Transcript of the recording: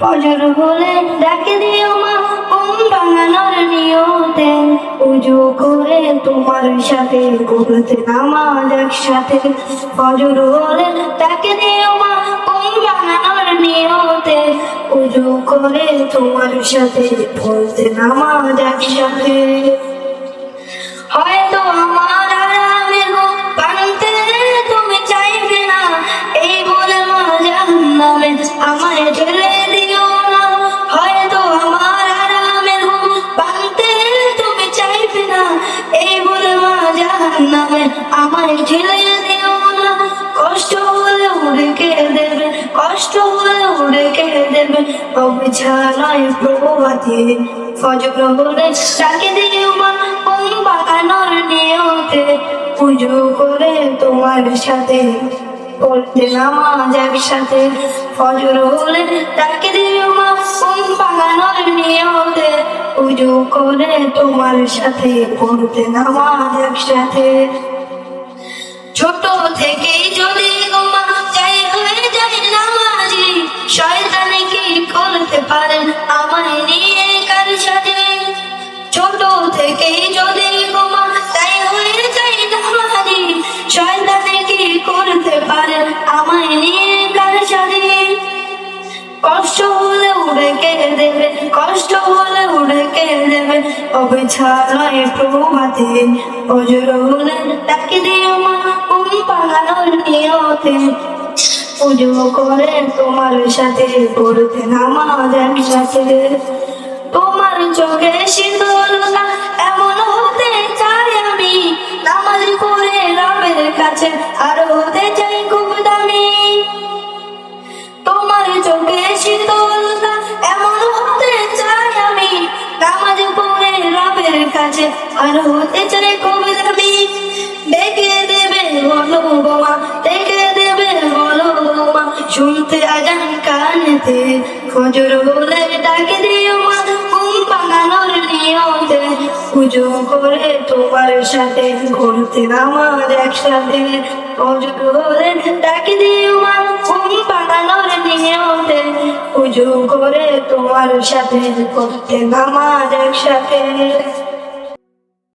ফজর হলে ডাকে দিও মা ঘুম ভাঙানোর নিয়তে, উজু করে তোমার সাথে করতে নামাজ একসাথে। ফজর হলে ডাকে দিও মা ঘুম ভাঙানোর নিয়তে, উজু করে তোমার সাথে পড়তে নামাজ একসাথে। হয়তো আমার আরামে ঘুম ভাঙতে তুমি চাইবে না, এই বলে মা জাহান্নামে আমায় ঠেলে দিও না। হয়তো আমার আরামে ঘুম ভাঙতে তুমি চাইবে না, এই বলে মা জাহান্নামে আমায় ঠেলে দিও না। কষ্ট হলেও রেখে দেবে, কষ্ট হলেও রেখে দেবে অবিছানায় প্রভাতে। ফজর হলে ডাকে দিও মা ঘুম ভাঙানোর নিয়তে, পুজো করে তোমার সাথে পড়তে নামাজ একসাথে। ফজর হলে ডাকে দিও মা ঘুম ভাঙানোর নিয়তে, পুজো করে তোমার সাথে পড়তে নামাজ একসাথে। ছোট থেকেই যদি গোমা চাই হয়ে যায় নামাজি, শয়তানে কি করতে পারেন আমায় নিয়ে কার সাথে। ছোট থেকেই যদি গোমা চাই হয়ে যায় নামাজি, শয়তানে কি করতে পারেন আমায় নিয়ে কার সাথে। কষ্ট হলেও রেখে দেবে, কষ্ট হলেও রেখে দেবে অবিছানায় প্রভাতে। ফজর হলে ডাকে দিও মা ঘুম ভাঙানোর নিয়তে, পুজো করে তোমার সাথে পড়তে নামাজ একসাথে। তোমার চোখে শীতলতা এমন হতে চাই আমি, নামাজ পড়ে রবের কাছে আরো হতে চাই খুব দামি। তোমার চোখে শীতলতা এমন হতে চাই আমি, নামাজ পড়ে রবের কাছে আরো হতে চাই খুব দামি। ডেকে দেবে বলো গোমা, ডেকে দেবে বলো গোমা, শুনতে আজান কানেতে। ফজর হলে ডাকে দিও মা ঘুম ভাঙানোর নিয়তে, পুজো করে তোমার সাথে করতে নামাজ একসাথে। ফজর হলে ডাকে দিও মা ঘুম ভাঙানোর নিয়তে, পুজো করে তোমার সাথে করতে নামাজ একসাথে।